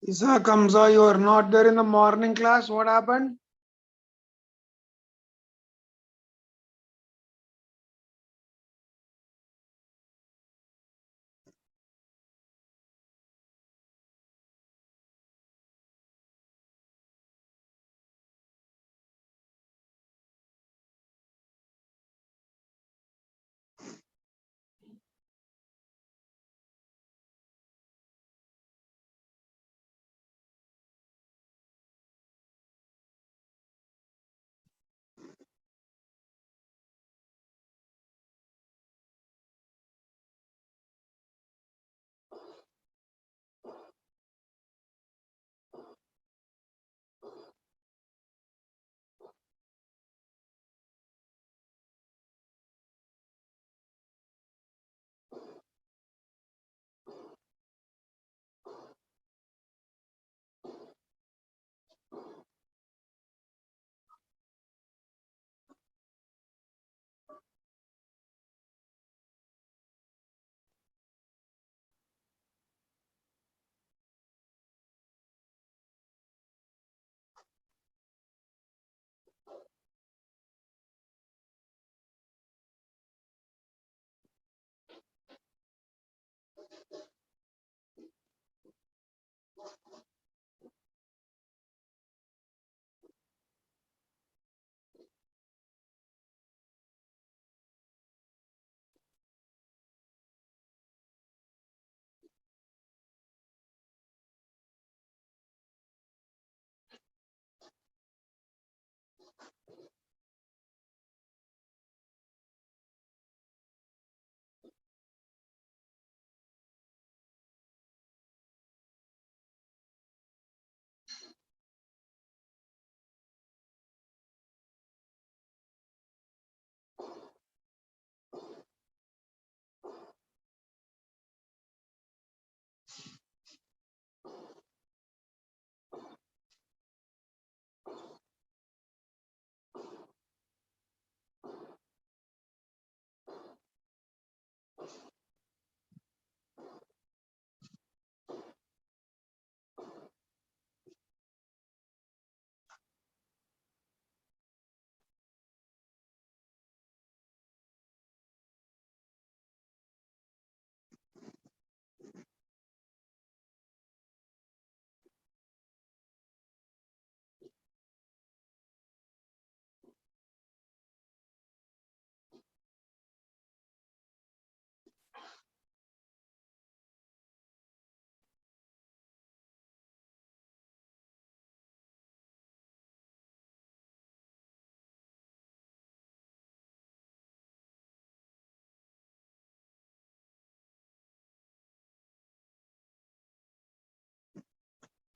Isa Kamza, you are not there in the morning class. What happened?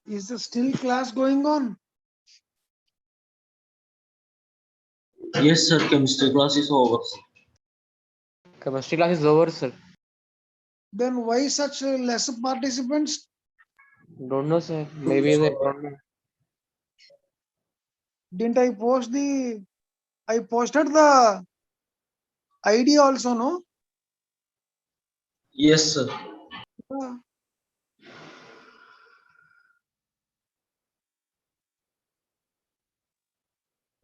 Is the still class going on? Yes, sir. Chemistry class is over. Chemistry class is over, sir. Then why such less participants? Don't know, sir. Maybe they don't know. Didn't I post I posted the ID also, no? Yes, sir. Yeah.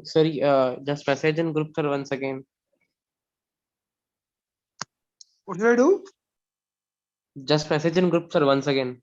Sorry, just message in group, sir, once again. What should I do? Just message in group, sir, once again.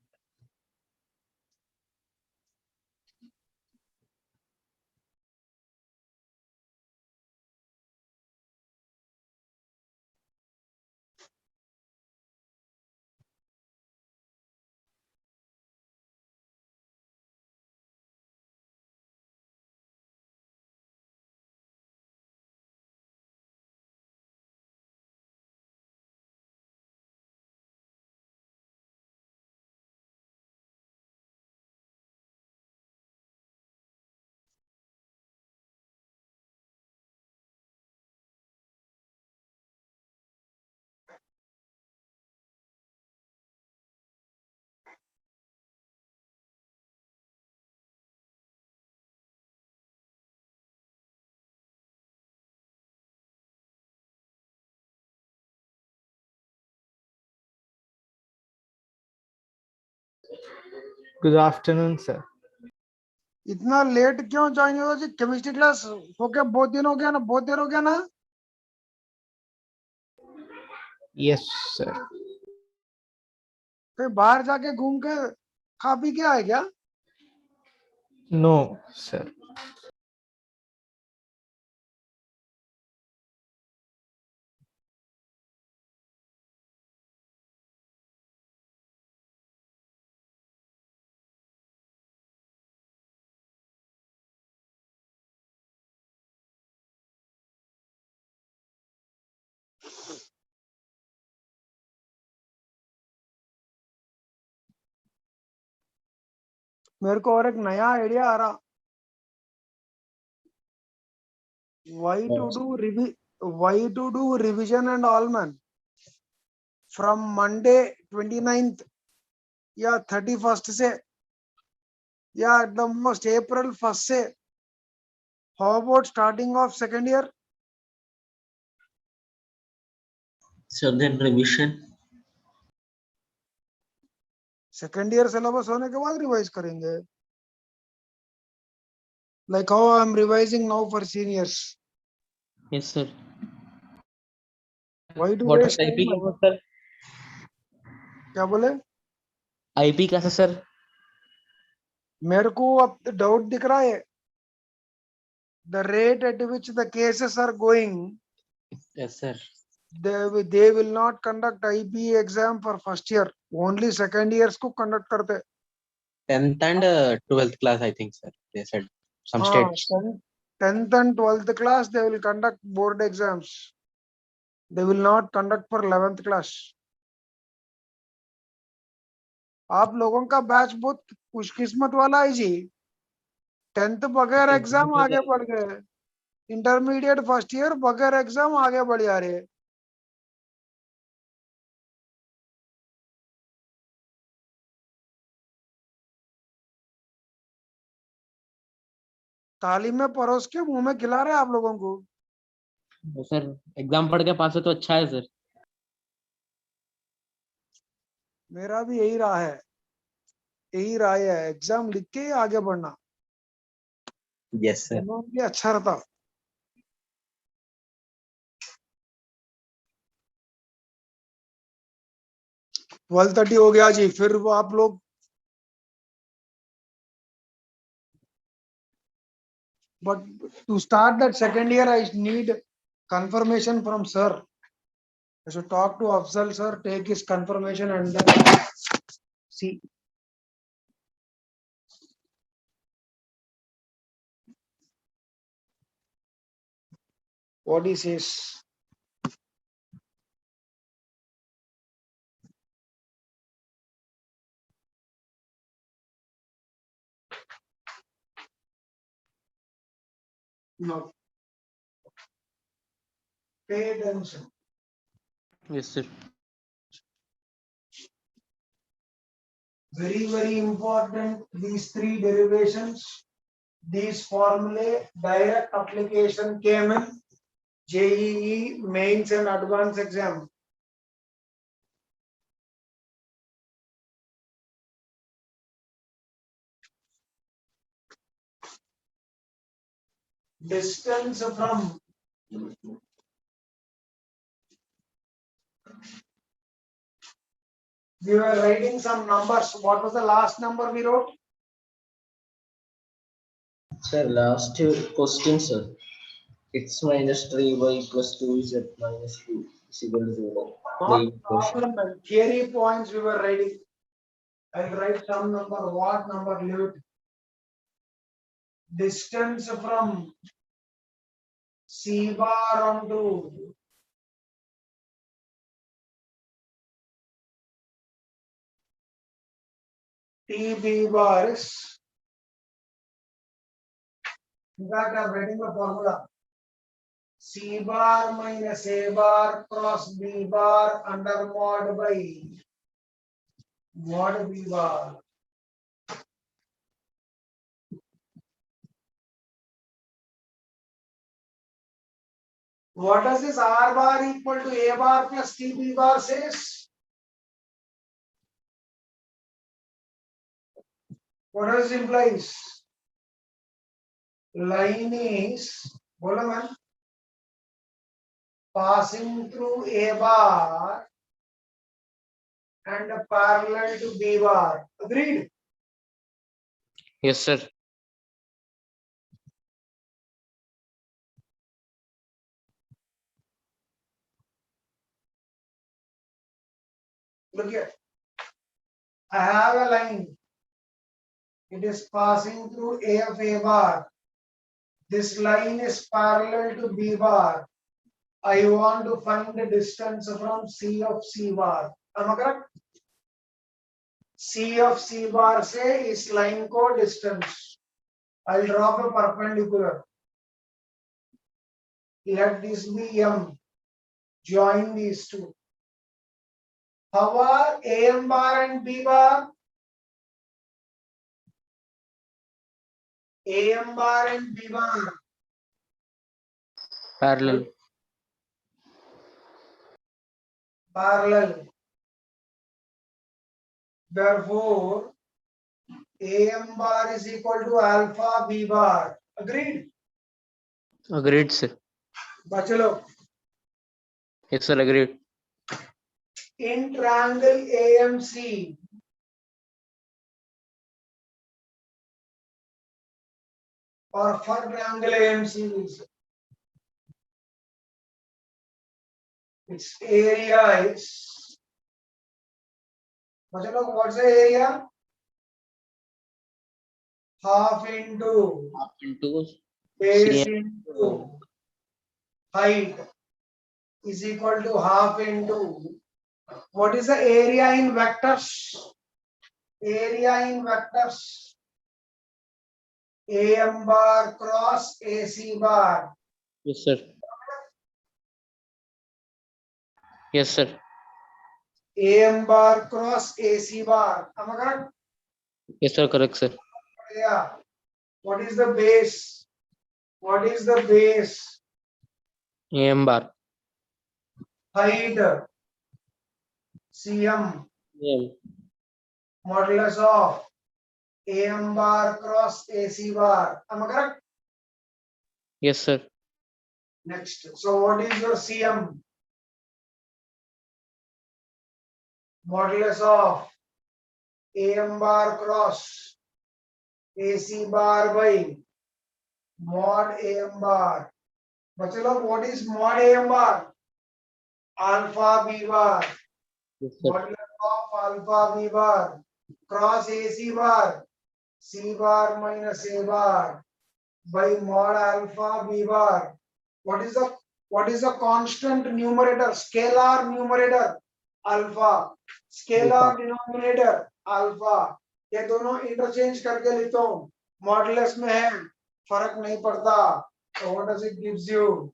Good afternoon, sir. इतना late क्यों join हुआ जी? Chemistry class होके बहुत दिन हो गया ना, बहुत देर हो गया ना। Yes, sir. फिर बाहर जाके घूम के खा पी के आए क्या? No, sir. मेरे को और एक नया आइडिया आ रहा। Why to do revision and all, man? From Monday 29th या 31st से या at the most April 1st से, how about starting of second year? Sir, then revision. Second year syllabus होने के बाद रिवाइज करेंगे, like how I am revising now for seniors. Yes, sir. Why to What waste is IP time? classes, sir? क्या बोले? IP classes, sir. मेरे को अब doubt दिख रहा है, the rate at which the cases are going, Yes, sir. they will not conduct IP exam for first year, only second years को conduct करते. 10th and 12th class, I think, sir. They said some हाँ, states. 10th and 12th class they will conduct board exams, they will not conduct for 11th class. आप लोगों का batch बहुत खुशकिस्मत वाला है जी, 10th बगैर एग्जाम आगे बढ़ गए, इंटरमीडिएट फर्स्ट ईयर बगैर एग्जाम आगे बढ़ जा रहे। तालीम में परोस के मुंह में खिला रहे आप लोगों को। सर एग्जाम पढ़ के पास हो तो अच्छा है सर। मेरा भी यही राह है, यही राय है, एग्जाम लिख के आगे बढ़ना। Yes sir. ये अच्छा रहता। ट्वेल्थ 30 हो गया जी, फिर वो आप लोग but to start that second year I need confirmation from sir. I should talk to Afzal sir, take his confirmation and then see what he says. No. Pay attention. Yes sir. Very important, these three derivations, these formulae, direct application came in JEE mains and advanced exam. Distance from we were writing some numbers. What was the last number we wrote? Sir, last question, sir. X minus 3y plus 2z minus 2 is equal to 0. Not problem, man. Theory points we were writing. I'll write some number. What number? Leave it. Distance from C bar onto TB bar is. In fact, I'm writing the formula. C bar minus A bar cross B bar under mod by mod B bar. What does this R bar equal to A bar plus TB bar says? What does it implies? Line is, बोलो man, passing through A bar and parallel to B bar. Agreed? Yes, sir. Look here. I have a line. It is passing through A of A bar. This line is parallel to B bar. I want to find the distance from C of C bar. Am I correct? C of C bar से इस line को distance. I'll drop a perpendicular. Let this be M. Join these two. How are AM bar and B bar? AM bar and B bar. Parallel. Parallel. Therefore, AM bar is equal to alpha B bar. Agreed? Agreed, sir. Bachalo. Yes, sir. Agreed. In triangle AMC, or for triangle AMC, its area is, what's the area? Half into Into base CM. into height is equal to half into, what is the area in vectors? Area in vectors. AM bar cross AC bar. Yes, sir. Yes, sir. AM bar cross AC bar. Am I correct? Yes, sir. Correct, sir. Yeah. What is the base? What is the base? AM bar. Height CM AM. modulus of AM bar cross AC bar. Am I correct? Yes, sir. Next. So what is your CM? Modulus of AM bar cross AC bar by mod AM bar. Bachalo, what is mod AM bar? Alpha B bar. Yes, sir. Modulus of alpha B bar cross AC bar. C bar minus A bar by mod alpha B bar. What is the constant numerator? Scalar numerator alpha. Scalar denominator alpha. ये दोनों interchange करके लिखता हूँ. Modulus में है, फर्क नहीं पड़ता. So what does it gives you?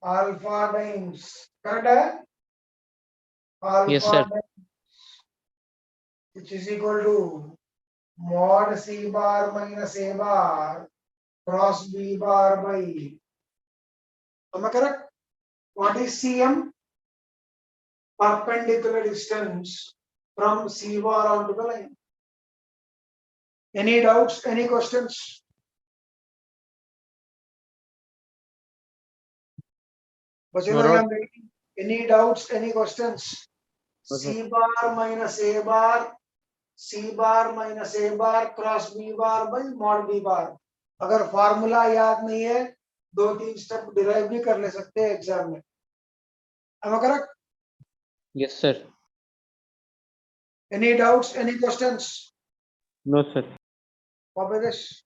Alpha times. Correct है? Alpha Yes, sir. times, which is equal to mod C bar minus A bar cross B bar by. Am I correct? What is CM? Perpendicular distance from C bar onto the line. Any doubts? Any questions? Bachelo, I am waiting. Any doubts? Any questions? C bar minus A bar, C bar minus A bar cross B bar by mod B bar. अगर formula याद नहीं है, 2-3 step derive भी कर ले सकते हैं exam में. Am I correct? Yes, sir. Any doubts? Any questions? No, sir. Papadesh?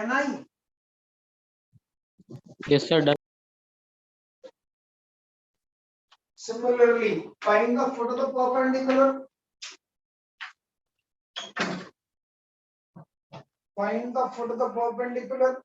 Ni. Yes, sir. Done. Similarly, find the foot of the perpendicular. Find the foot of the perpendicular.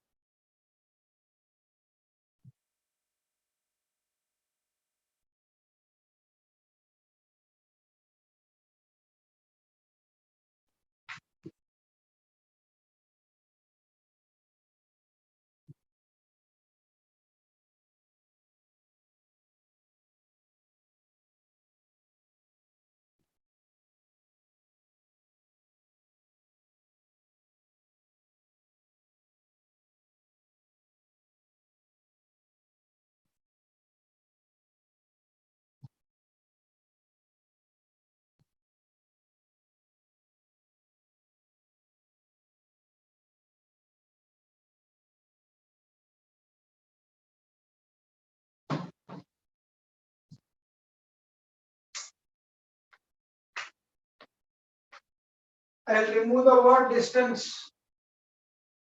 I'll remove the word distance.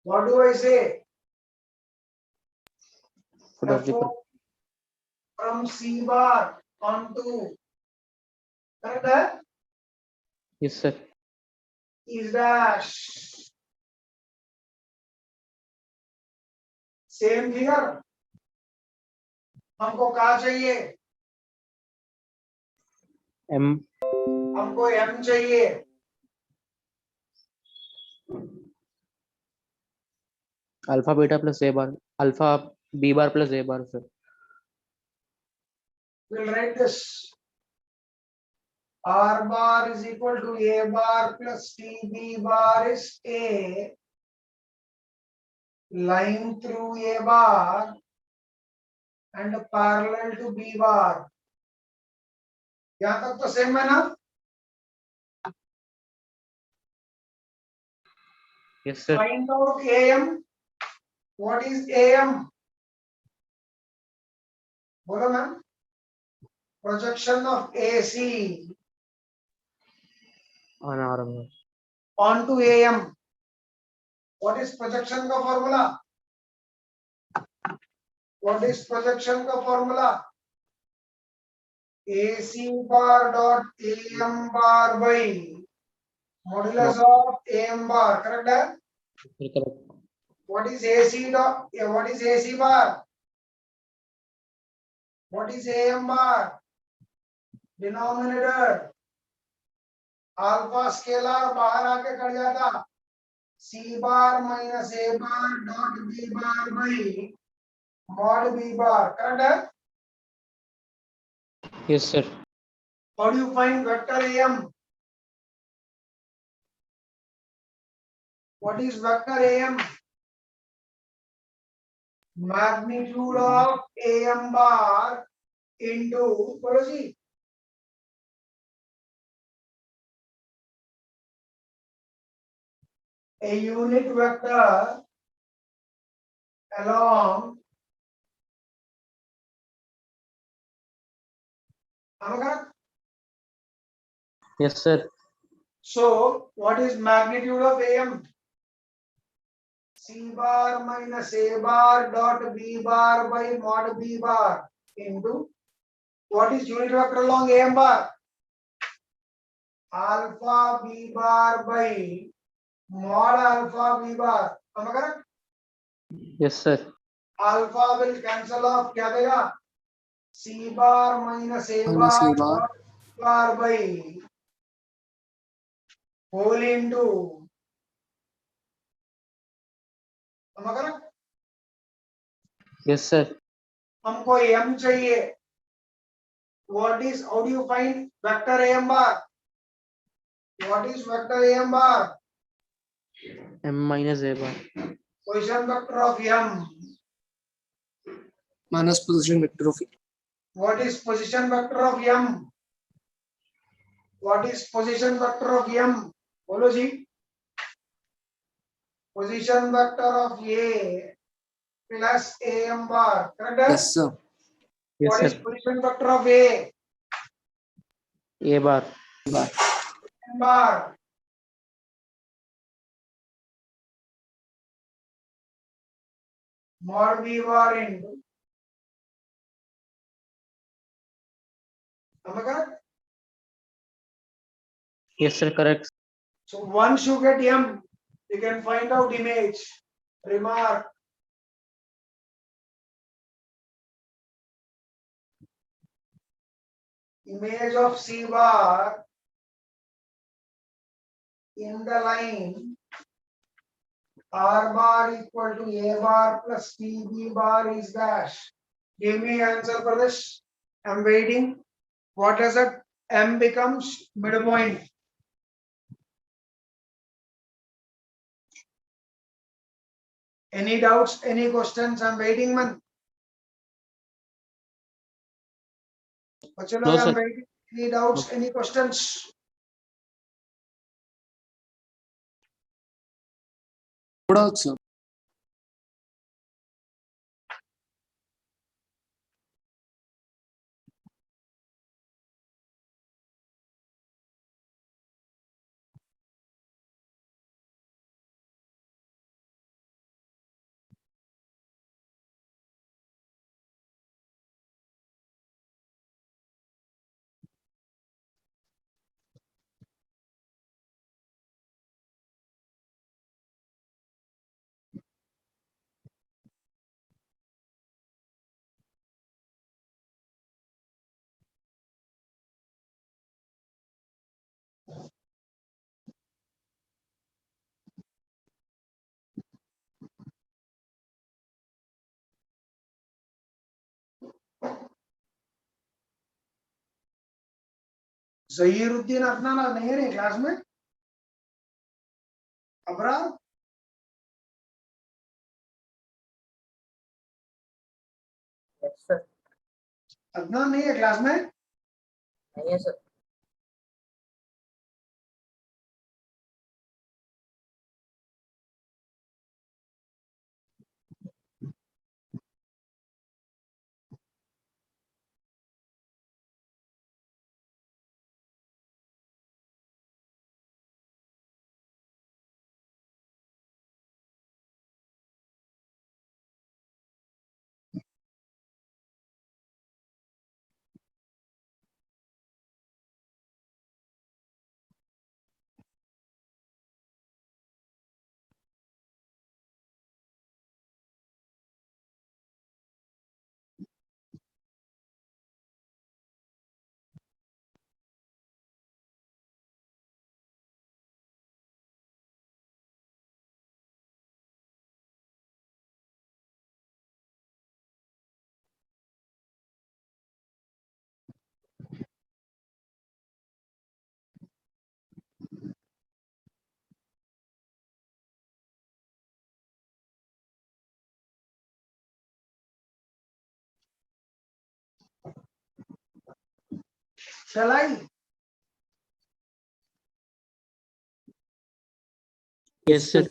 What do I say? Foot of the FO from C bar onto, correct? Yes, sir. Is dash. Same here. हमको कहा चाहिए? M हमको M चाहिए. alpha beta plus A bar. Alpha B bar plus A bar, sir. We'll write this. R bar is equal to A bar plus TB bar is A. Line through A bar and parallel to B bar. यहाँ तक तो same है ना? Yes, sir. Find out AM. What is AM? बोलो ma'am. Projection of AC On R. onto AM. What is projection का formula? What is projection का formula? AC bar dot AM bar by modulus of AM bar. Correct है? Correct. What is AC dot? What is AC bar? What is AM bar? Denominator. Alpha scalar बाहर आके cut जाता. C bar minus A bar dot B bar by mod B bar. Correct है? Yes, sir. How do you find vector AM? What is vector AM? Magnitude of AM bar into, बोलो जी, a unit vector along, am I correct? Yes, sir. So what is magnitude of AM? C bar minus A bar dot B bar by mod B bar into, what is unit vector along AM bar? Alpha B bar by mod alpha B bar. Am I correct? Yes, sir. Alpha will cancel off. क्या देगा? C bar minus A bar dot B bar by whole into. Am I correct? Yes, sir. हमको M चाहिए. What is? How do you find vector AM bar? What is vector AM bar? M minus A bar. Position vector of M. minus position vector of What is position vector of M? What is position vector of M? बोलो जी. Position vector of A plus AM bar. Correct? yes sir. Yes, What sir. is position vector of A? A bar. M bar. mod V bar into. Am I correct? Yes, sir, correct. So once you get M, you can find out image. Remark. Image of C bar in the line R bar equal to A bar plus TB bar is dash. Give me answer for this. I'm waiting. What is it? M becomes midpoint. Any doubts? Any questions? I'm waiting, man. No, I'm sir. waiting. Any doubts? Any questions? What else, sir? Zahiruddin Adnan नहीं है class में? अबरार? अदनान नहीं है class में? नहीं है sir. Shall I? Yes, sir.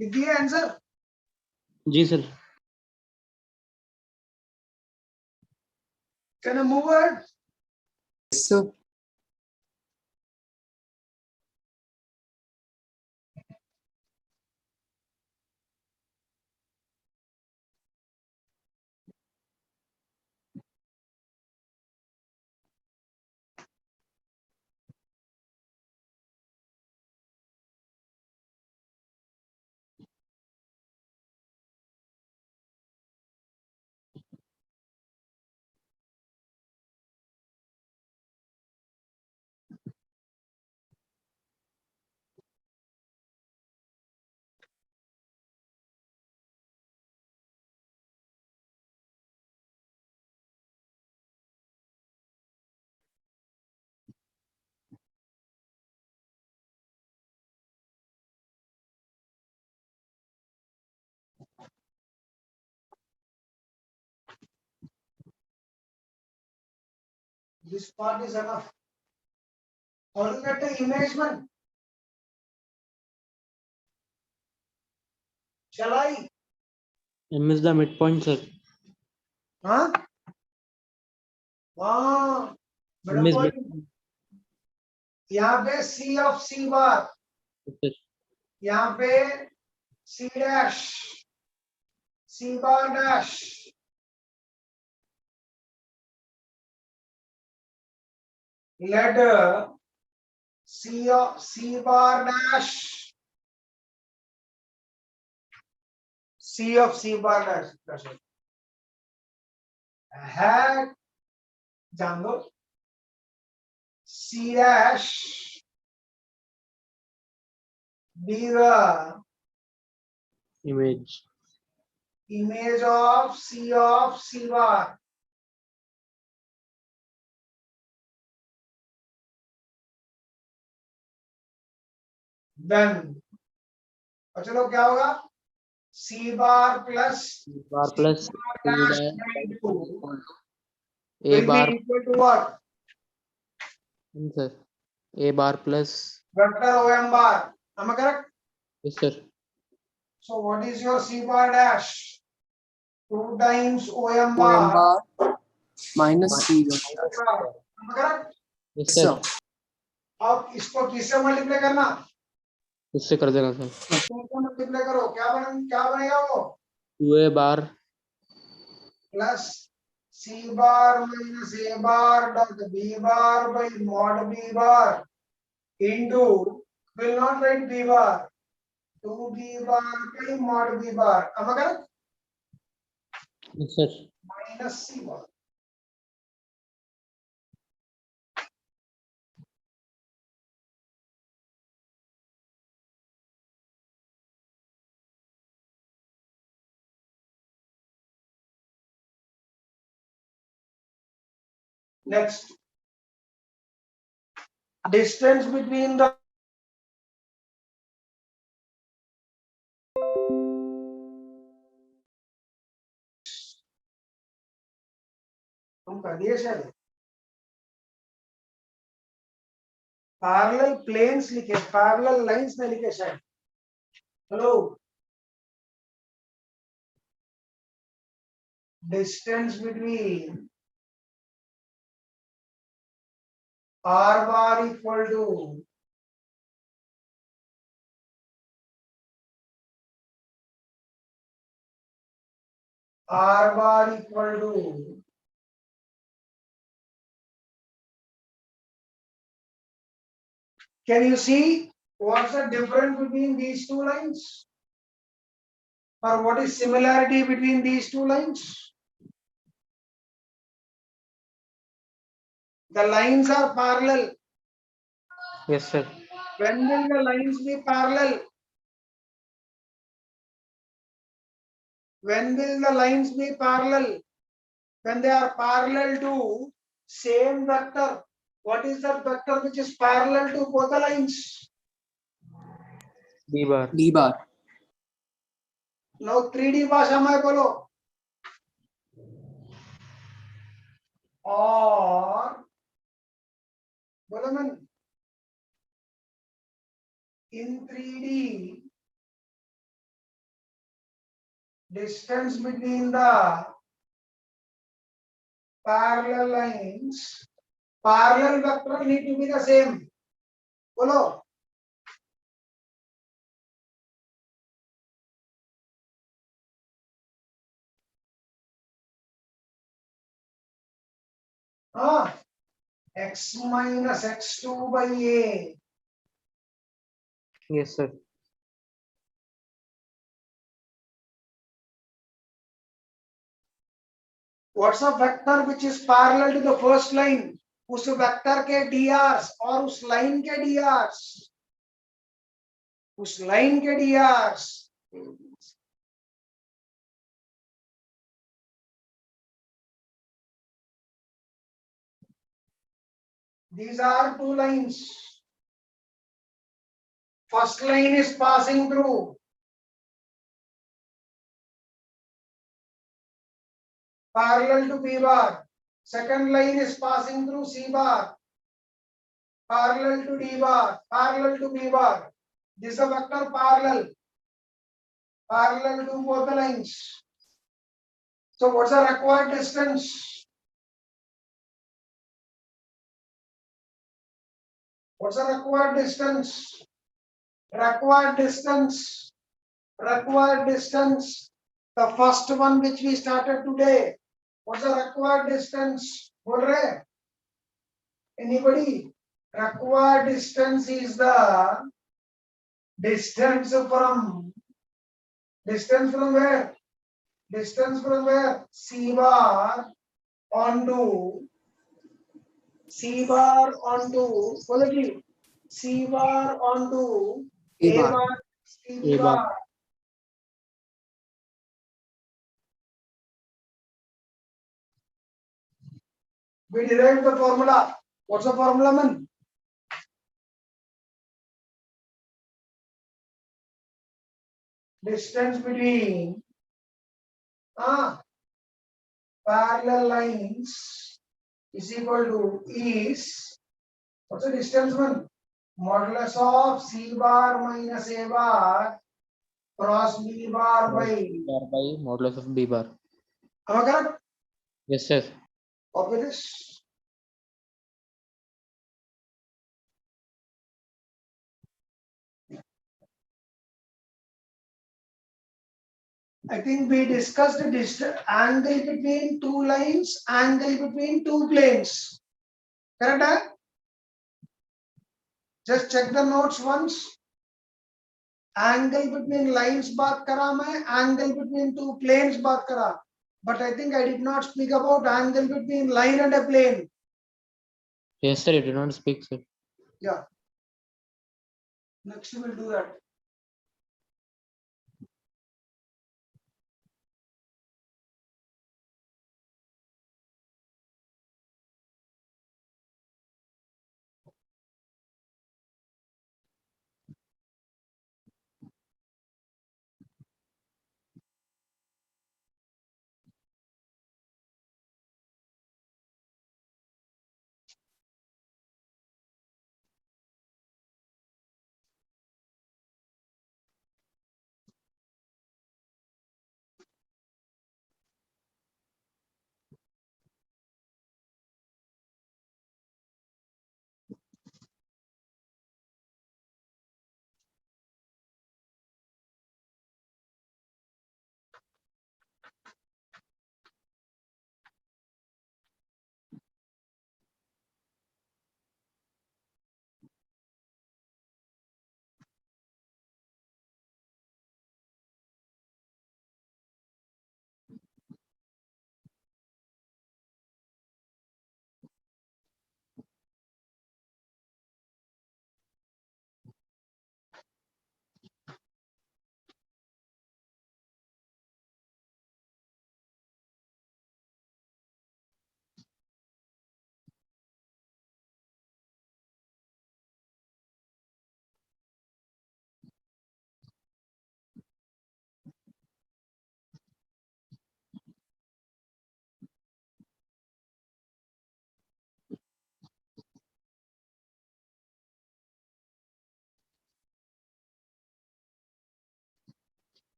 लिख दिया आंसर? जी, sir. Can I move it? Yes, sir. This part is enough. How to get the image, man? Shall I? M is the midpoint, sir. Huh? हाँ, M is midpoint. यहाँ पे C of C bar, midpoint. यहाँ पे C dash, C bar dash. Let C bar dash. C of C bar dash. Hat. जान दो. C dash. Be the Image. image of C bar. Then और चलो क्या होगा C bar plus Bar plus C bar C dash dash into A will bar. be equal to what? Sir. A bar plus. Vector OM bar. Am I correct? Yes, sir. So what is your C bar dash? 2 times OM OM bar. bar minus C bar. Am I correct? Yes, So, sir. अब इसको किससे multiply करना? उससे कर देना sir. इसको multiply करो क्या बनेगा वो? 2A bar plus C bar minus A bar dot B bar by mod B bar into will not write B bar 2B bar by mod B bar. Am I correct? yes, sir. Minus C bar. Next, distance between the तुम कर दिए शायद parallel planes लिखे parallel lines में लिखे शायद hello distance between r bar equal to r bar equal to can you see what's the difference between these two lines or what is similarity between these two lines? The lines are parallel. Yes, sir. When will the lines be parallel? When will the lines be parallel? When they are parallel to same vector. What is that vector which is parallel to both the lines? B bar. D bar. Now 3D भाषा में बोलो. और बोलो मैं in 3D distance between the parallel lines, parallel vector need to be the same. बोलो. हाँ. X minus x2 by a. Yes, sir. What's a vector which is parallel to the first line? उस vector के drs और उस line के drs, उस line के drs. These are two lines. First line is passing through parallel to B bar. Second line is passing through C bar parallel to D bar, parallel to B bar. This is a vector parallel to both the lines. So what's the required distance? What's the required distance? Required distance The first one which we started today. What's the required distance? बोल रहे? Anybody? Required distance is the distance from where? Distance from where? C bar onto बोलो जी C bar onto A A bar. bar C A bar. bar. We derived the formula. What's the formula, man? Distance between parallel lines is equal to what's the distance, man? Modulus of C bar minus A bar cross B bar by. Bar by modulus of B bar. Am I correct? Yes, sir. Copy this. I think we discussed the distance, angle between two lines, angle between two planes. Correct? Huh? Just check the notes once. Angle between lines बात करा मैं, angle between two planes बात करा. But I think I did not speak about angle between line and a plane. Yes, sir. You did not speak, sir. Yeah. Next we will do that.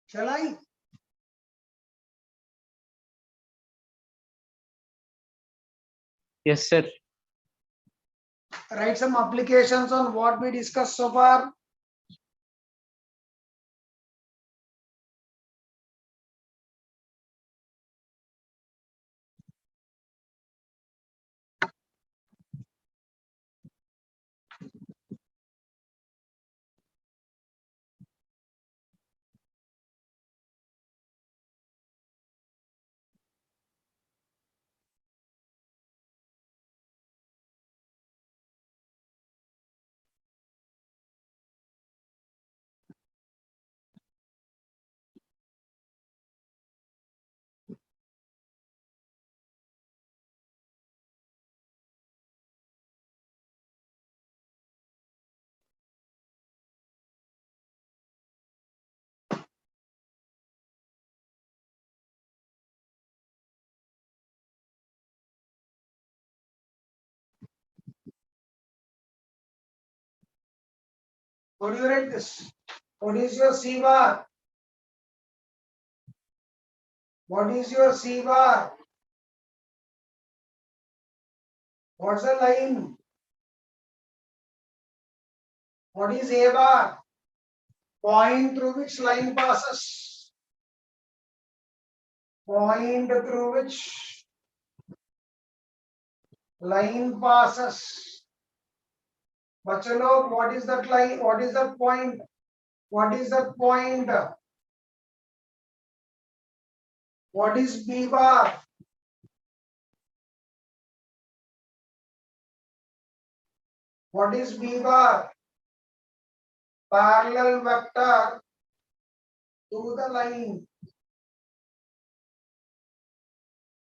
Shall I? Yes, sir. Write some applications on what we discussed so far. What do you write this? What is your C bar? What is your C bar? What's the line? What is A bar? Point through which line passes? Point through which line passes? Bachalo, what is that line? What is that point? What is that point? What is B bar? What is B bar? Parallel vector to the line.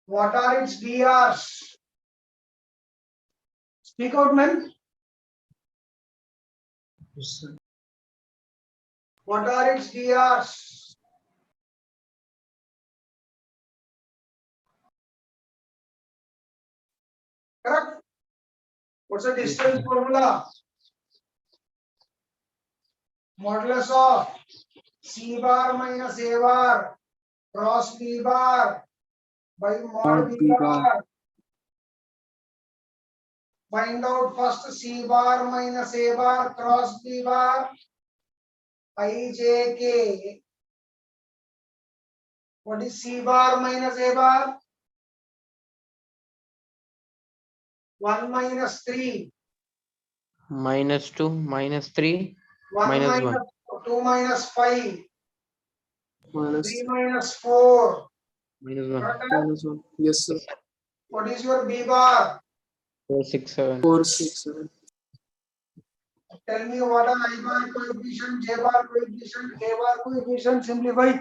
What are its DRs? Speak out, man. Yes, sir. What are its DRs? Correct? What's the distance formula? Modulus of C bar minus A bar cross B bar by mod B bar. Find out first C bar minus A bar cross B bar IJK. What is C bar minus A bar? 1 minus 3. -2, -3, 1 minus minus 1, 2 minus 5. minus 3 minus 4. -1, Correct? -1. Yes, sir. What is your B bar? 4, 6, 7. 4, 6, 7. Tell me what are I bar coefficient, J bar coefficient, K bar coefficient. Simplify.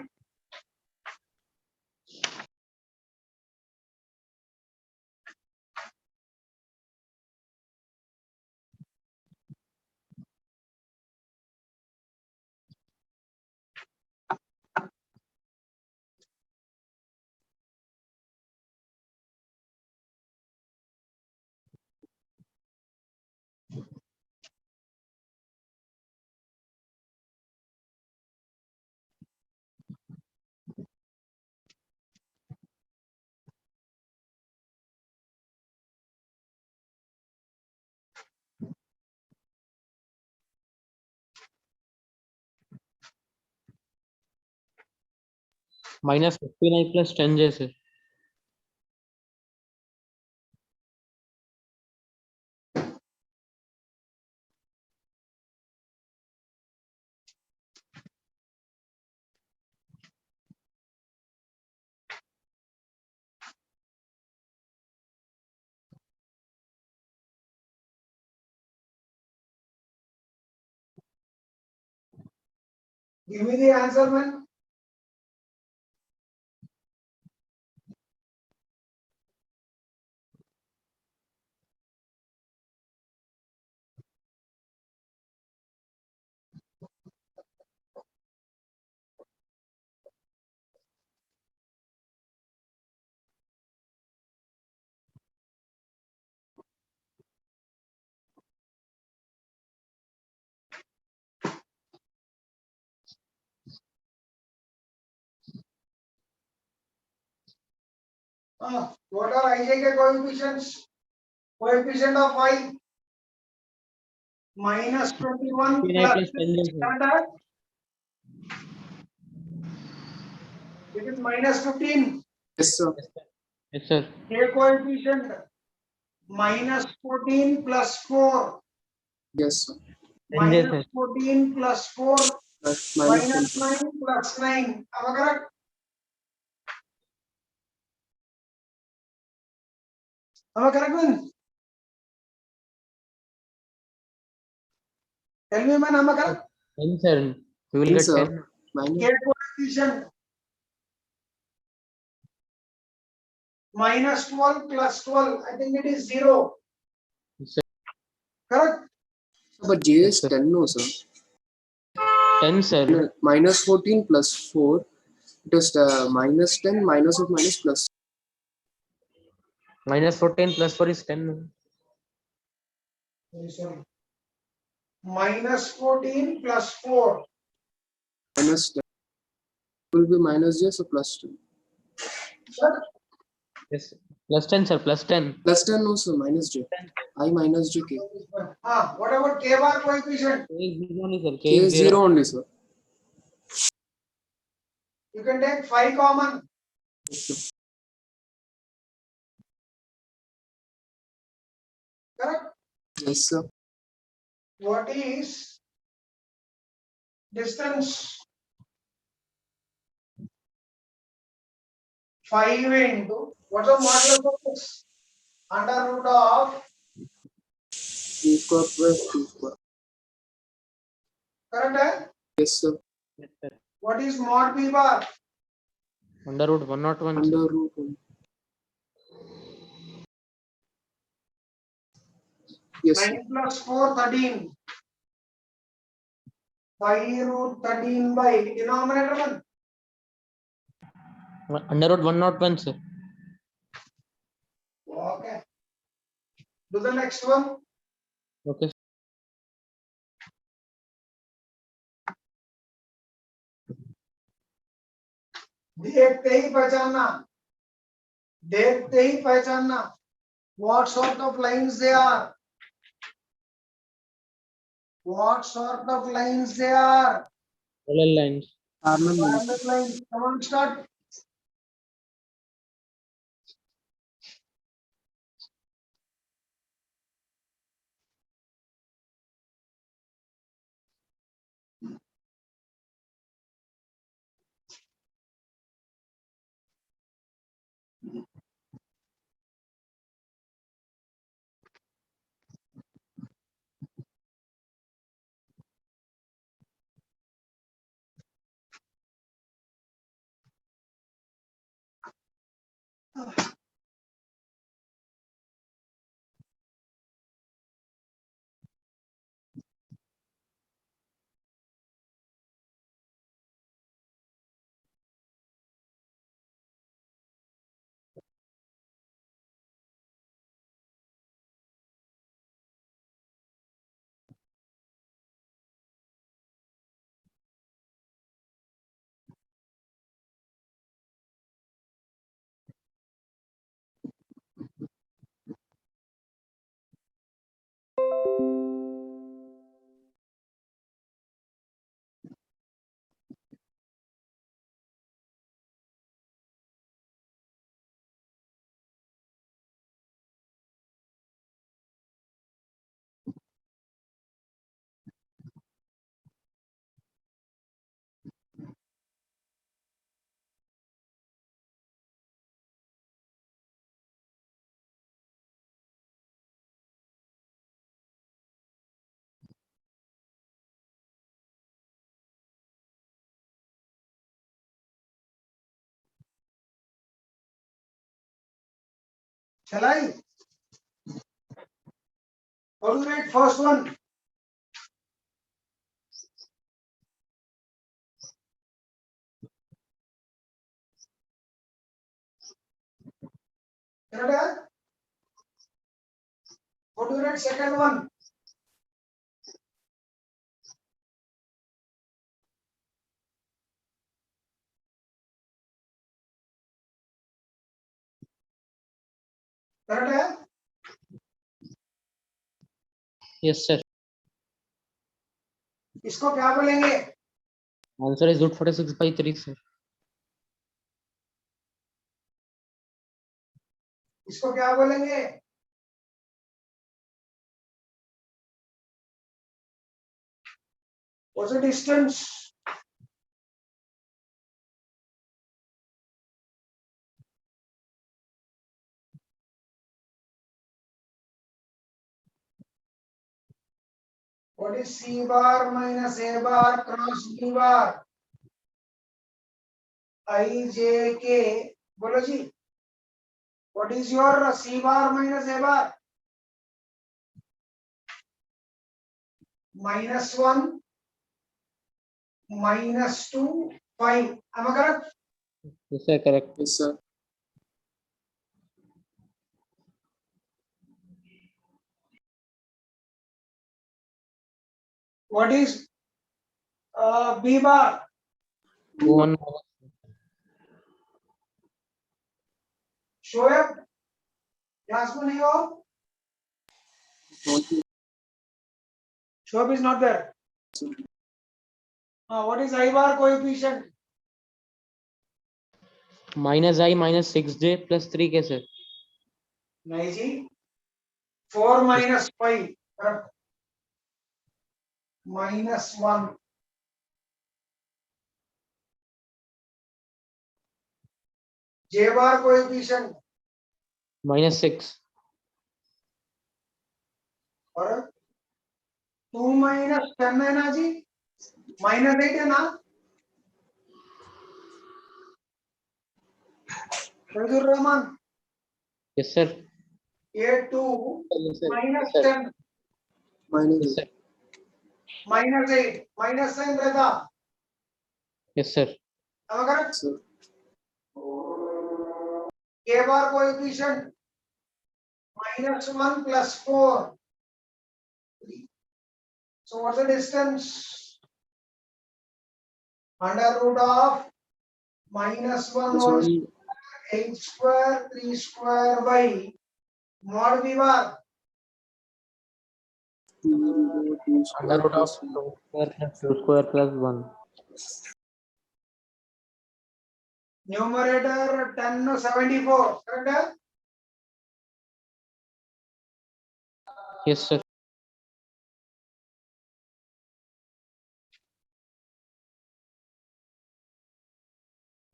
-59 plus 10 जैसे. Give me the answer, man. What are IJK coefficients? Coefficient of Y minus 21 59 plus. plus 10 जैसे. Correct? It is minus 15. Yes, sir. Yes, sir. K coefficient minus 14 plus 4. Yes, sir. 10 जैसे. Minus 14 plus 4 Plus minus minus 10. 9 plus 9. Am I correct? Am I correct, man? Tell me, man, am I correct? 10, sir. We will 10, get sir. 10. Minus. K coefficient minus 12 plus 12. I think it is 0. Yes, sir. Correct? But J is 10, no, sir. 10, sir. Minus 14 plus 4. It is minus 10, minus of minus plus. -14 plus 4 is 10. Sorry. Minus 14 plus 4. Minus 10. It will be minus J, so plus 2. Sir, Yes. Plus 10, sir. Plus 10. Plus 10 no sir, minus j. I minus j k. what about k bar coefficient? K is 0 only, sir. K is 0 only sir. You can take 5 common. Correct? Yes sir. What is distance? 5 into what's the modulus of this? Under root of, Q square plus Q square. correct? Eh? Yes sir. Yes, sir. What is mod b bar? Under root 101, Under sir. root 1. Yes sir. 9 plus 4, 13. 5 root 13 by denominator 1. Under root 101, sir. Okay. Do the next one. Okay. देखते ही पहचानना, देखते ही पहचानना. What sort of lines they are? What sort of lines they are? Parallel lines. Parallel lines. Parallel lines. Come on, start. Shall I? How do you write first one? Correct? How do you write second one? Correct? Yes, sir. इसको क्या बोलेंगे? Answer is root 46 by 3, sir. इसको क्या बोलेंगे? What's the distance? What is C bar minus A bar cross B bar? I J K. बोलो जी. What is your C bar minus A bar? -1, -2, 5. Am I correct? Yes, sir. Correct. Yes sir. What is B bar? 2 1. Shoaib, class में नहीं हो? Shoaib is not there. What is I bar coefficient? Minus I minus 6j plus 3 के sir. नहीं जी, 4 minus 5 minus 1. J bar coefficient minus 6. और 2 minus 10 है ना जी, minus 8 है ना? Faizur Rahman, yes sir. 8 2 yes sir. minus sir. 10 minus yes sir. minus 8 minus 10 रहता. Yes sir. Am I correct? so K bar coefficient minus 1 plus 4. So what's the distance? Under root of minus 1 this whole one 8 square 3 square by mod v bar. 2 under root of square 2 square plus 2 square plus 1. Numerator 10 no 74. Correct? Yes sir.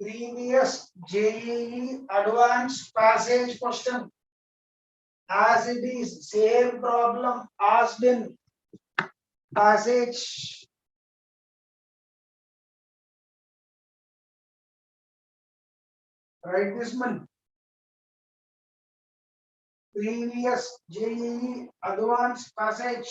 Previous JEE advanced passage question. As it is same problem asked in passage. Write this one. Previous JEE advanced passage.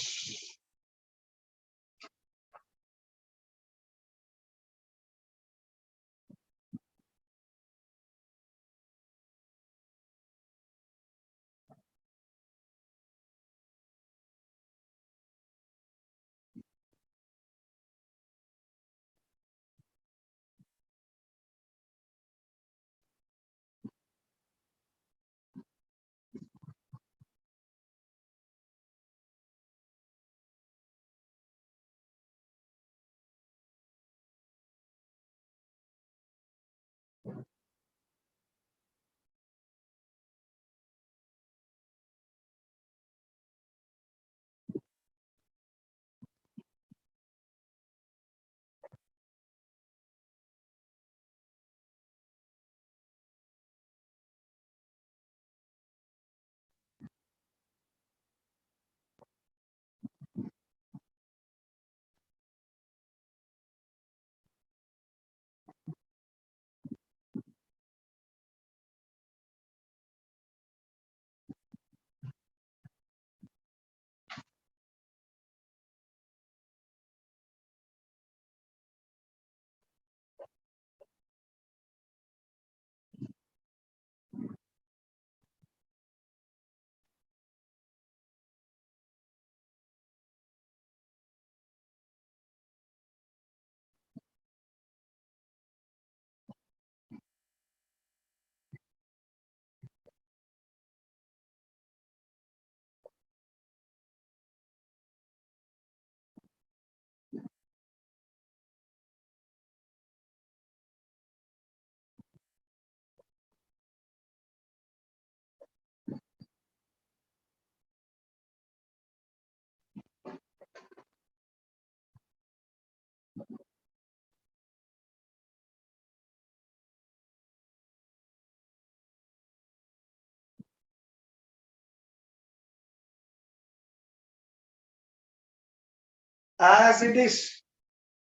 As it is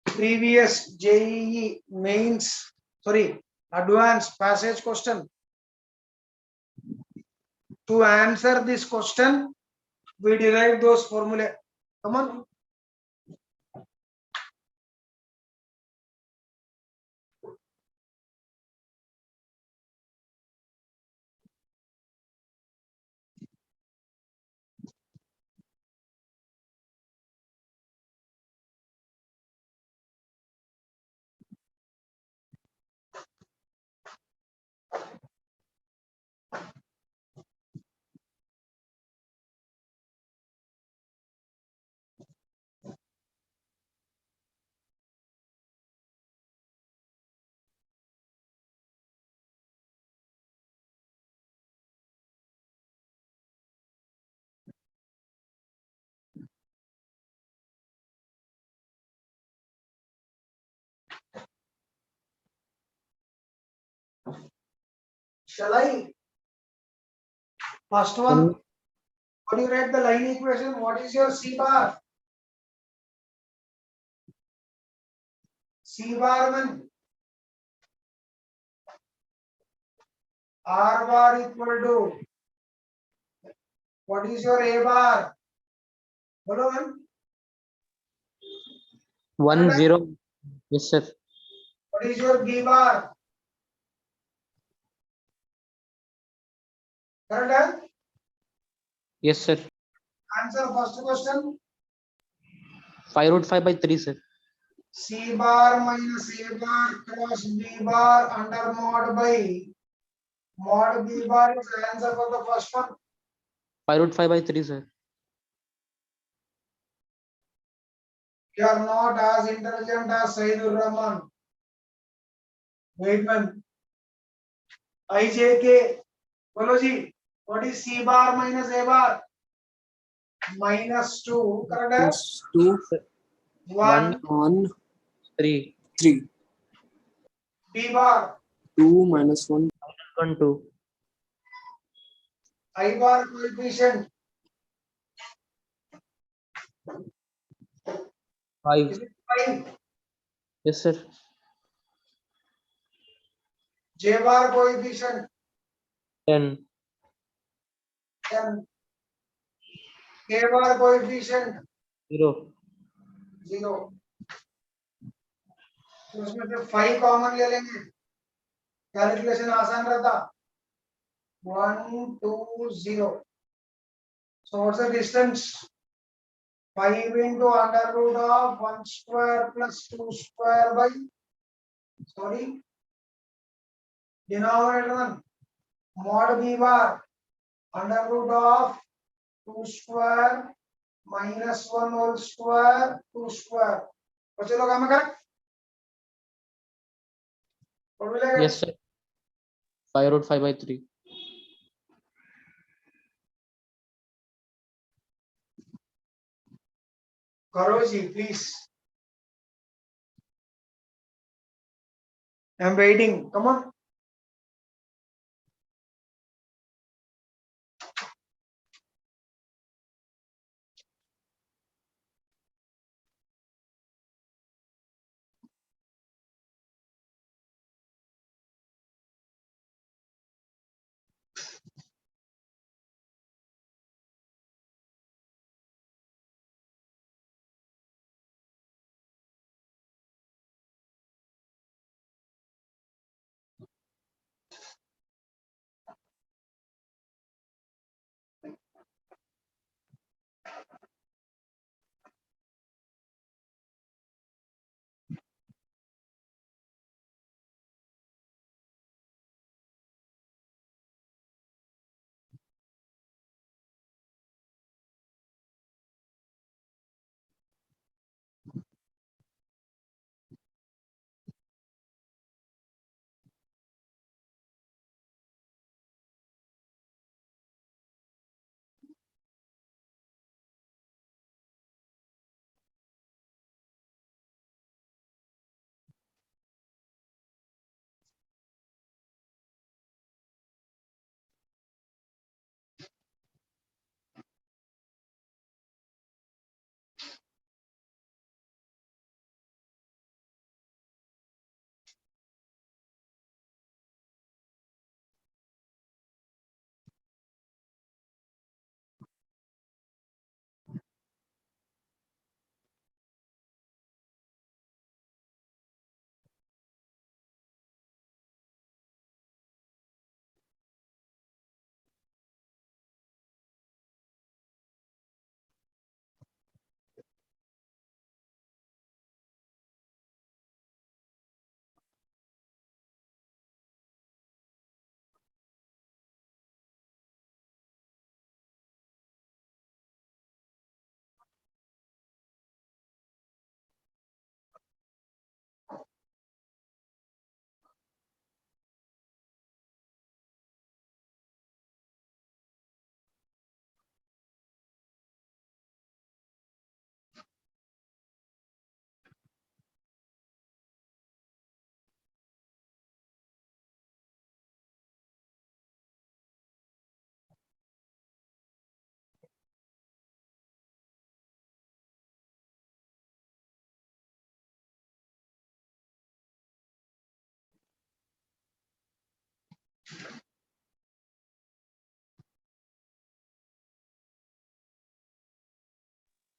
previous JEE mains, advanced passage question. To answer this question, we derive those formulae. Come on. Shall I? First one, how do you write the line equation? What is your C bar? C bar mean R bar equal to, what is your A bar? Bolo man. 1 0. Yes, sir. What is your B bar? Correct? Yes, sir. Answer first question. 5 root 5 by 3, sir. C bar minus A bar cross B bar under mod by mod B bar is the answer for the first one. 5 root 5 by 3, sir. You are not as intelligent as Saidur Rahman. Wait man. IJK. Bolo ji. What is C bar minus A bar? Minus 2. Correct? Plus 2, 1. 1, 3. 3. B bar. 2 minus 1, 1 2. I bar coefficient. 5. Is it 5? Yes, sir. J bar coefficient. 10. 10. K bar coefficient. 0. 0. तो उसमें से 5 common ले लेंगे, calculation आसान रहता. 1 2 0. So what's the distance? 5 into under root of 1 square plus 2 square by, sorry, denominator one, mod B bar under root of 2 square minus 1 whole square 2 square. बच्चे लोग हमें करेक्ट? और मिलेगा? Yes, sir. 5 root 5 by 3. करो जी please. I'm waiting. Come on.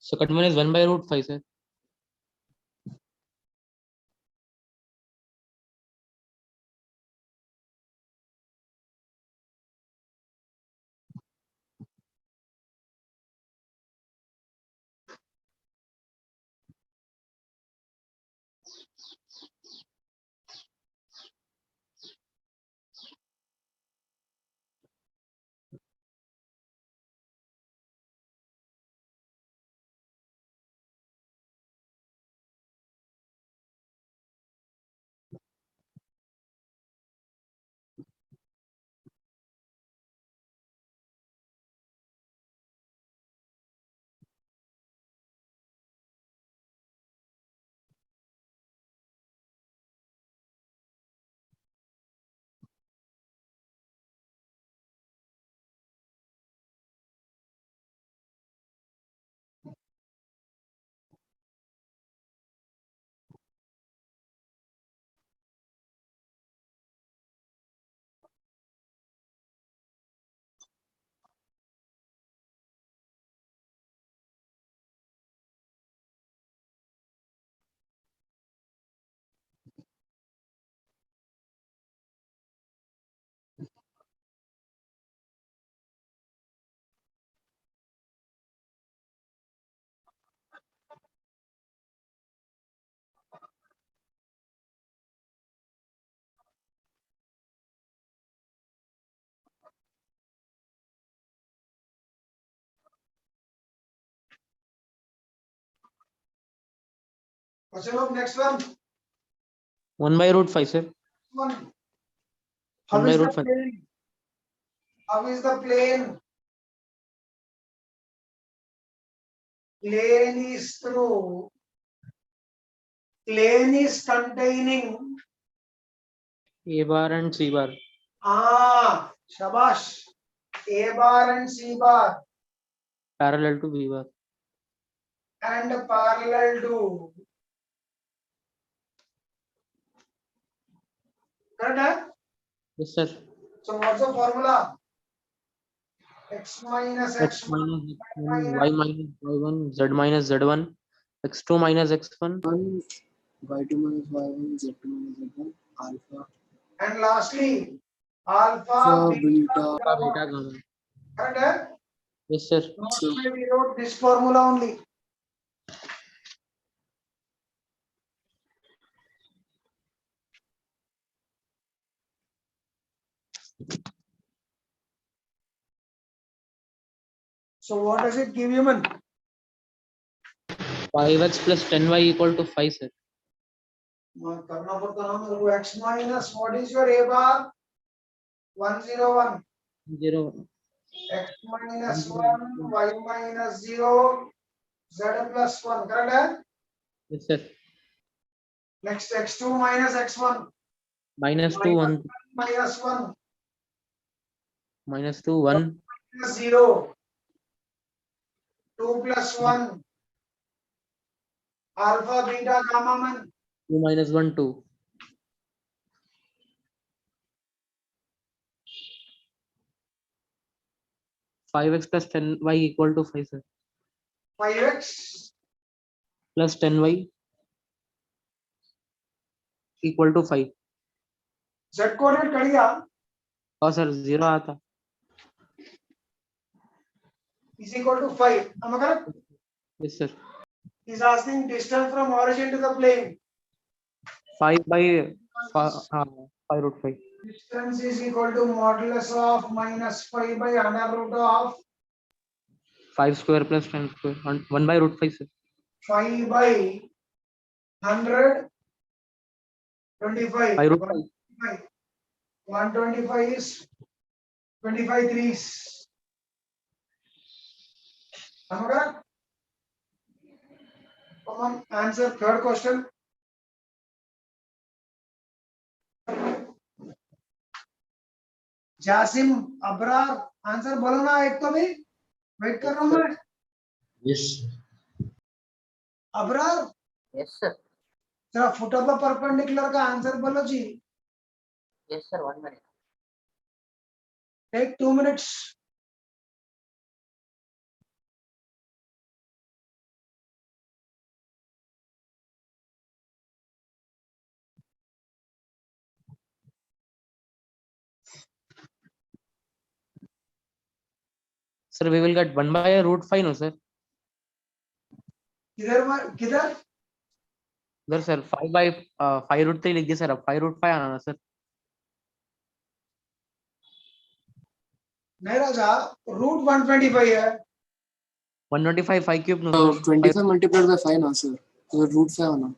Second one is 1 by root 5, sir. Question of next one. 1 by root 5, sir. One. 1 How by is the root 5. plane? How is the plane? Plane is through. Plane is containing. A bar and C bar. Shabash. A bar and C bar Parallel to B bar. and parallel to. Correct? Huh? Yes, sir. So what's the formula? X minus X X1 minus X1, Y minus Y1, Z minus Z1, X2 minus X1, 1 y2 minus y1 z2 minus z1 alpha and lastly alpha alpha beta beta. gamma. beta gamma. Correct? Huh? Yes, sir. Notes where we wrote this formula only. So what does it give you, man? 5x plus 10y equal to 5, sir. करना पड़ता है मेरे को x minus what is your a bar 101 0. x minus 1 y minus 0 z plus 1 correct है Yes, sir. next x2 minus x1 Minus 2, 1. minus 1 Minus 2, 1. plus 0 2 plus 1 alpha beta gamma man 2 minus 1, 2. 5x plus 10y equal to 5, sir. 5x Plus 10y equal to 5. z coordinate कर दिया और sir 0 आता. is equal to 5 am I correct Yes, sir. is asking distance from origin to the plane 5 by 5 root 5. distance is equal to modulus of minus 5 by under root of 5 square plus 10 square. 1 by root 5, sir. 5 by 100 25 5 root 5. 125 is 25 threes. Am I correct? Come on, answer third question. Jasim Abrar answer बोलो ना एक तो भी wait कर रहा हूं मैं Yes. Abrar Yes, sir. जरा फुट ऑफ द परपेंडिकुलर का आंसर बोलो जी Yes, sir. 1 minute. Take 2 minutes Sir, we will get 1 by root 5, no, sir? किधर Sir, 5 by 5 root 3 लिख दिया, sir. अब 5 root 5 आना ना, sir. नहीं राजा, रूट 125 है. 125 5 cube, no, So sir. 25 multiplied by 5 ना sir. तो root 5 आना.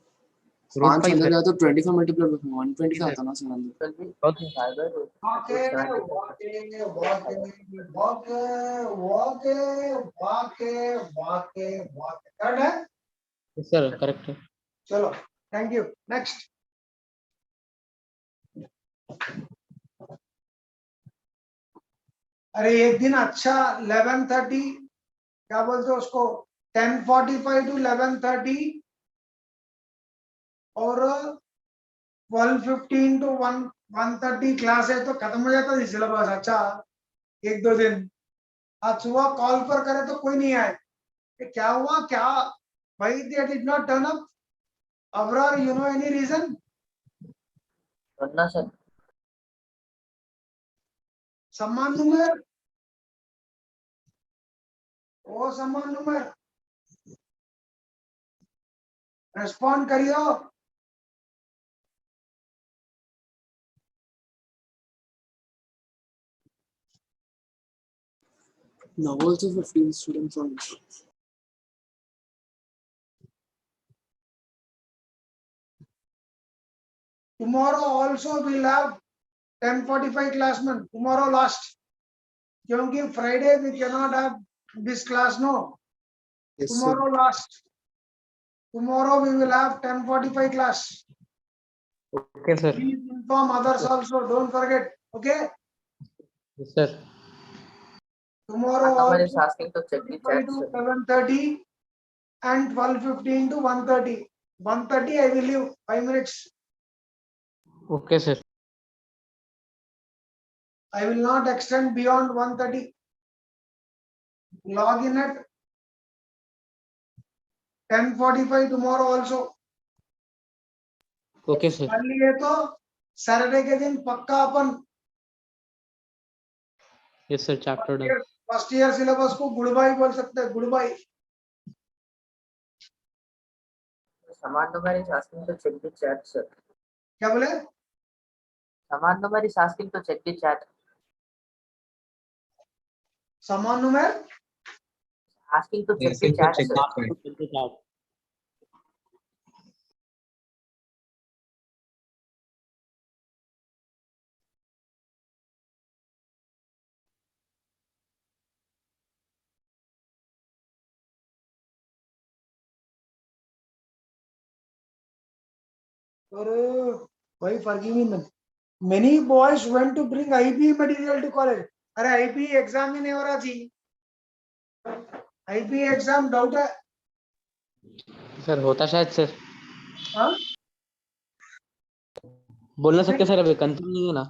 Root 5 5, अंदर sir. गया तो 25 multiplied by 125 sir. आता ना sir अंदर. Will be Okay. 5 by root वाके correct है. Yes, sir. Correct. चलो, थैंक यू. नेक्स्ट. अरे एक दिन अच्छा 11:30 क्या बोलते हो उसको 10:45 to 11:30 और 12:15 to 1:30 क्लास है तो खत्म हो जाता है सिलेबस. अच्छा एक दो दिन आज सुबह कॉल पर करे तो कोई नहीं आए. क्या हुआ क्या भाई? They did not turn up. Abrar, you know any reason? वरना सर सम्मान नंबर ओ सम्मान नंबर रेस्पॉन्ड करियो. Now also 15 students on. Tomorrow also we'll have 10:45 class man. Tomorrow last. क्योंकि Friday we cannot have this class, no. Yes Tomorrow sir. last. Tomorrow we will have 10:45 class. Okay, sir. Please inform others also. Don't forget. Okay. Yes, sir. Tomorrow somebody is also asking to check the 10:45 chat, to sir. 11:30 and 12:15 to 1:30. 1:30 I will leave 5 minutes. Okay, sir. I will not extend beyond 1:30. Log in at 10:45 tomorrow also. Okay, sir. कर लिए तो Saturday के दिन पक्का अपन Yes, sir. Chapter done. First year syllabus को goodbye बोल सकते हैं. Goodbye. Saman Number is asking to check the chat, sir. क्या बोले? Saman Number is asking to check the chat. समान number Asking to check the Asking to chat, check sir. the chat. भाई forgive me. Many boys went to bring IB material to college. अरे IB exam ही नहीं हो रहा थी. IB exam doubt है. Sir होता शायद सर. हाँ? बोल ना सकते सर, अभी कंफर्म नहीं है ना.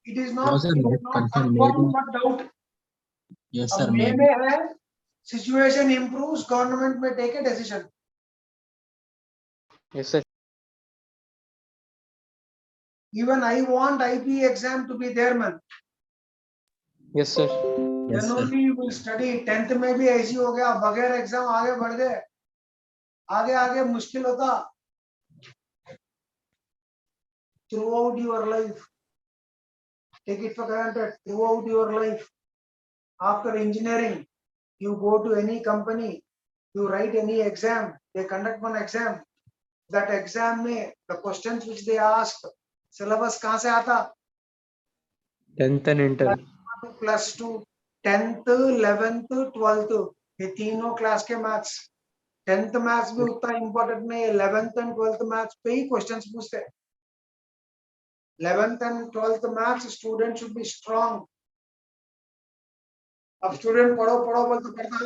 It is No, not sir, not confirmed. confirmed Maybe. but doubt. Yes, अब sir, May maybe. में है. Situation improves, government may take a decision. Yes, sir. Even I want IB exam to be there, man. Yes, sir. Yes, Then sir. only you will study. 10th में भी ऐसी हो गया. बगैर exam आगे बढ़ गए. आगे आगे मुश्किल होता. Throughout your life, take it for granted. Throughout your life, after engineering, you go to any company, you write any exam, they conduct one exam. That exam में the questions which they ask, syllabus कहाँ से आता? 10th and inter. +2, 10th, 11th, 12th, ये तीनों class के maths. 10th maths भी उतना important नहीं है. 11th and 12th मैथ्स पे ही क्वेश्चंस पूछते हैं. 11th and 12th maths student should be strong. अब स्टूडेंट पढ़ो पढ़ो बोल तो पढ़ता.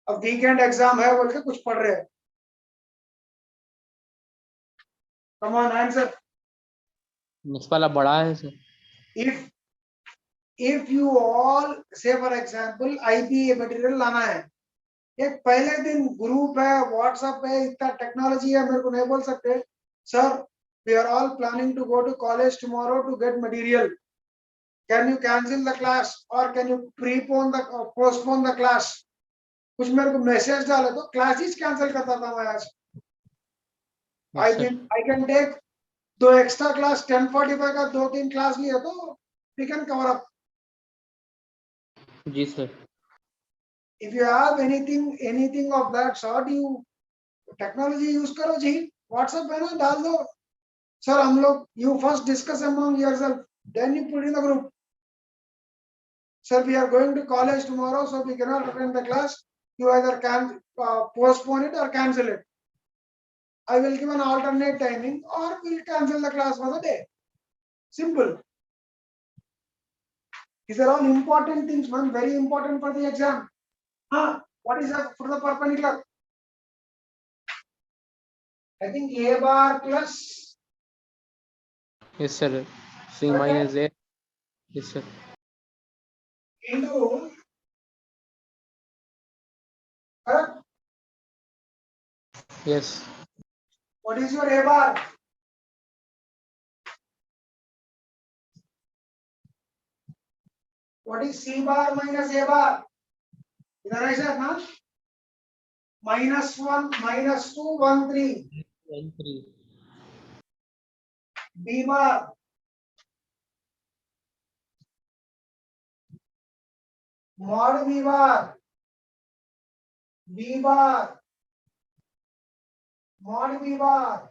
अब वीकेंड एग्जाम है बोल के कुछ पढ़ रहे हैं. Come on answer. नेक्स्ट वाला बड़ा है sir. if you all say for example IB material लाना है. एक पहले दिन ग्रुप है, व्हाट्सएप है, इतना टेक्नोलॉजी है, मेरे को नहीं बोल सकते sir we are all planning to go to college tomorrow to get material. Can you cancel the class or can you prepone the postpone the class? कुछ मेरे को मैसेज डाले तो क्लासेस कैंसिल करता था मैं आज. Yes, sir. I can take 2 extra class 10:45 का 2-3 क्लास लिए तो we can cover up. Ji sir. If you have anything of that sort, you technology use करो जी. WhatsApp है ना, डाल दो. Sir, हम लोग you first discuss among yourself, then you put in the group. Sir, we are going to college tomorrow, so we cannot attend the class. You either can postpone it or cancel it. I will give an alternate timing, or we'll cancel the class for the day. Simple. These are all important things, man. Very important for the exam. What is that for the perpendicular? I think A bar plus Yes, sir. C minus A. Yes, sir. into. Correct? Yes. What is your A bar? What is C bar minus A bar? इधर ऐसा है ना? -1, -2, 1, 3. 1, 3. B bar. Mod B bar. B bar. Mod B bar.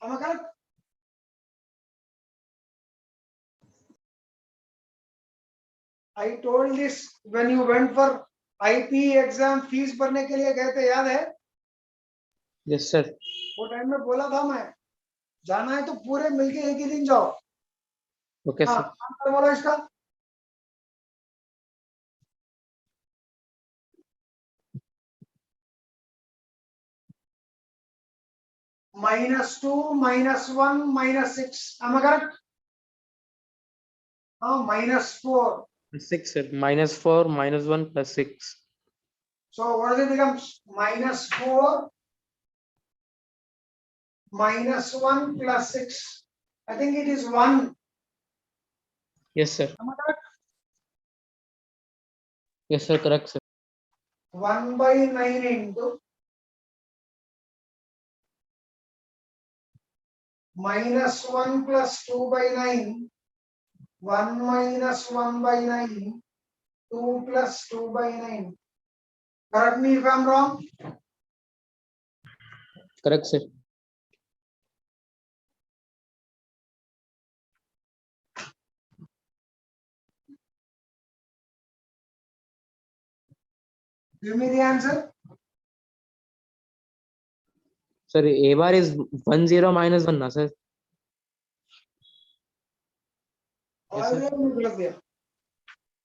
Am I correct? I told this when you went for IP exam fees भरने के लिए गए थे, याद है? Yes, sir. वो टाइम में बोला था मैं, जाना है तो पूरे मिलके एक ही दिन जाओ. Okay, हाँ, sir. आंसर बोलो इसका. -2, -1, -6. Am I correct? -4. 6, sir. -4, -1 plus 6. So what does it becomes? -4 -1 plus 6. I think it is 1. Yes, sir. Am I correct? Yes, sir. Correct, sir. 1/9 into -1 plus 2/9. 1 minus 1/9. 2 plus 2/9. Correct me if I'm wrong. Correct, sir. Give me the answer. Sir, A bar is 1, 0 minus 1, na, sir? Yes, sir.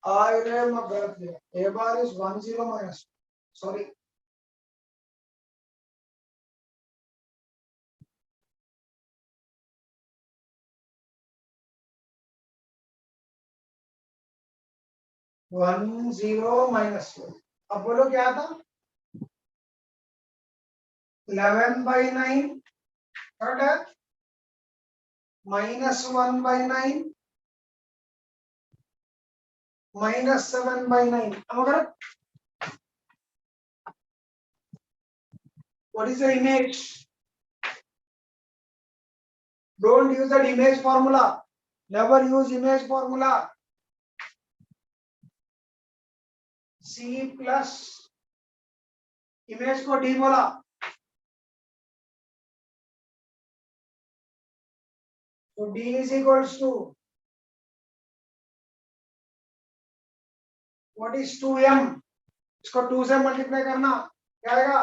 I am A bar is 1, 0 minus. Sorry. One zero -1. अब बोलो क्या था? 11/9. Third है -1/9 -7/9. Am I correct? What is the image? Don't use that image formula. Never use image formula. C plus image को D बोला. So D is equals to what is 2m? इसको 2 से multiply करना क्या आएगा?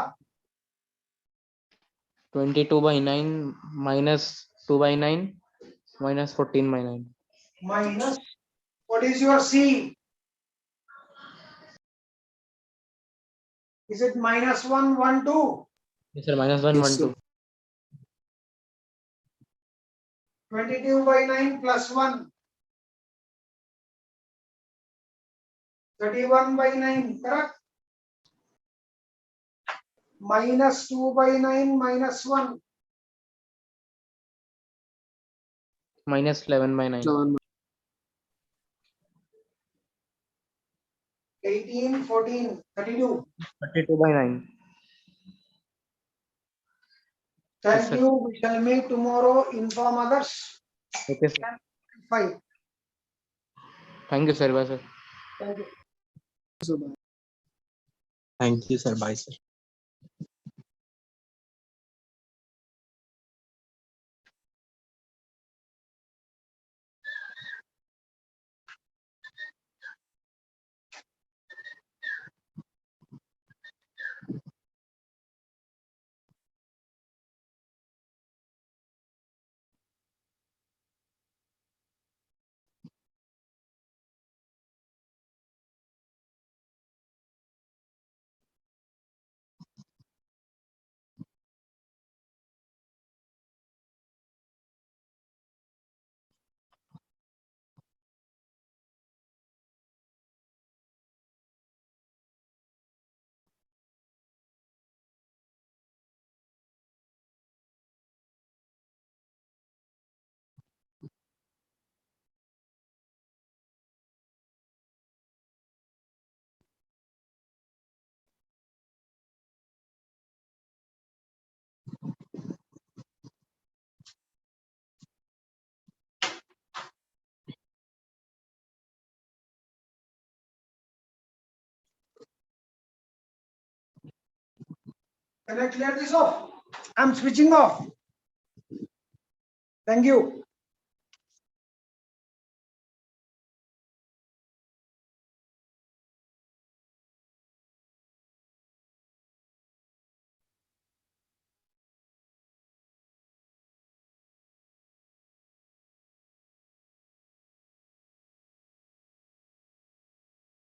22/9 minus 2/9 minus 14/9. Minus what is your C? Is it -1, 1, 2? Yes, sir. -1, Yes, 1, sir. 2. 22/9 plus 1. 31/9, correct? -2/9 -1. -11/9. 7. 15, 14, 32. 32/9. Thank sir. you. We shall meet tomorrow. Inform others. Okay, sir. 5. Thank you, sir. Bye, sir. Thank you. So bye. Thank you, sir. Bye, sir. Can I clear this off? I'm switching off. Thank you.